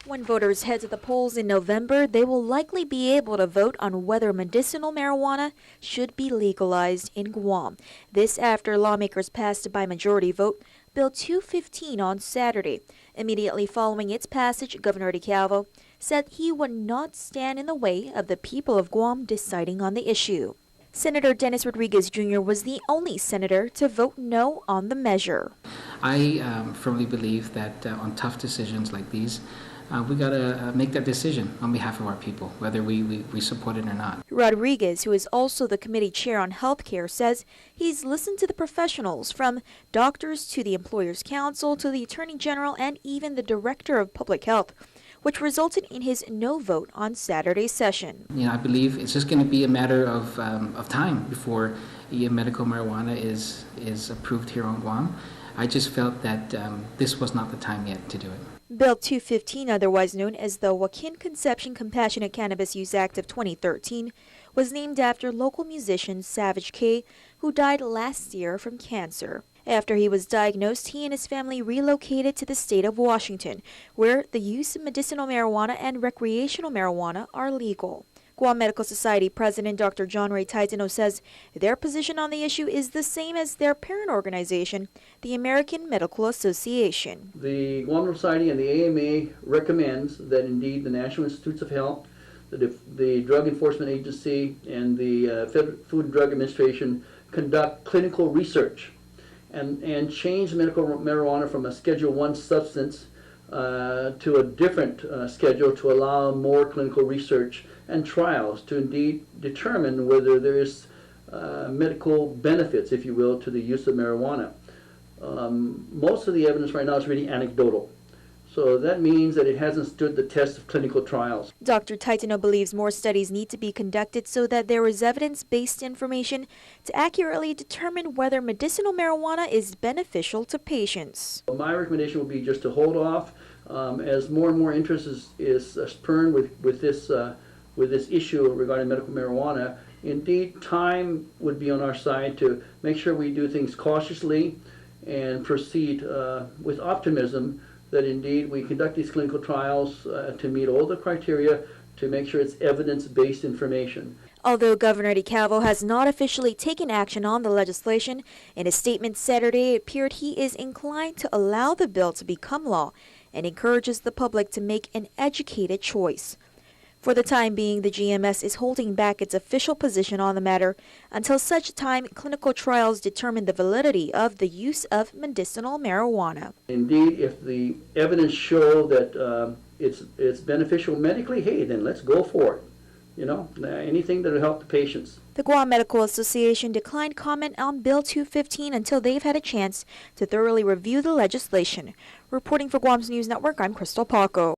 When voters head to the polls in November, they will likely be able to vote on whether medicinal marijuana should be legalized in Guam. This after lawmakers passed by majority vote Bill 215 on Saturday. Immediately following its passage, Governor Eddie Calvo said he would not stand in the way of the people of Guam deciding on the issue. Senator Dennis Rodriguez Jr. was the only senator to vote no on the measure. I firmly believe that on tough decisions like these, we got to make that decision on behalf of our people, whether we support it or not. Rodriguez, who is also the committee chair on health care, says he's listened to the professionals, from doctors to the Employers Council to the Attorney General and even the Director of Public Health, which resulted in his no vote on Saturday's session. I believe it's just going to be a matter of time before medical marijuana is approved here on Guam. I just felt that this was not the time yet to do it. Bill 215, otherwise known as the Joaquin Concepcion Compassionate Cannabis Use Act of 2013, was named after local musician Savage K, who died last year from cancer. After he was diagnosed, he and his family relocated to the state of Washington, where the use of medicinal marijuana and recreational marijuana are legal. Guam Medical Society President Dr. John Ray Taitano says their position on the issue is the same as their parent organization, the American Medical Association. The Guam Medical Society and the AMA recommends that indeed the National Institutes of Health, the Drug Enforcement Agency, and the Food and Drug Administration conduct clinical research and change medical marijuana from a Schedule I substance to a different schedule to allow more clinical research and trials to indeed determine whether there is medical benefits, if you will, to the use of marijuana. Most of the evidence right now is really anecdotal. So that means that it hasn't stood the test of clinical trials. Dr. Taitano believes more studies need to be conducted so that there is evidence-based information to accurately determine whether medicinal marijuana is beneficial to patients. My recommendation would be just to hold off as more and more interest is spurned with this issue regarding medical marijuana. Indeed, time would be on our side to make sure we do things cautiously and proceed with optimism that indeed we conduct these clinical trials to meet all the criteria to make sure it's evidence-based information. Although Governor Eddie Calvo has not officially taken action on the legislation, in a statement Saturday it appeared he is inclined to allow the bill to become law and encourages the public to make an educated choice. For the time being, the GMS is holding back its official position on the matter until such time clinical trials determine the validity of the use of medicinal marijuana. Indeed, if the evidence shows that it's beneficial medically, hey, then let's go for it. Anything that will help the patients. The Guam Medical Association declined comment on Bill 215 until they've had a chance to thoroughly review the legislation. Reporting for Guam's News Network, I'm Crystal Paco.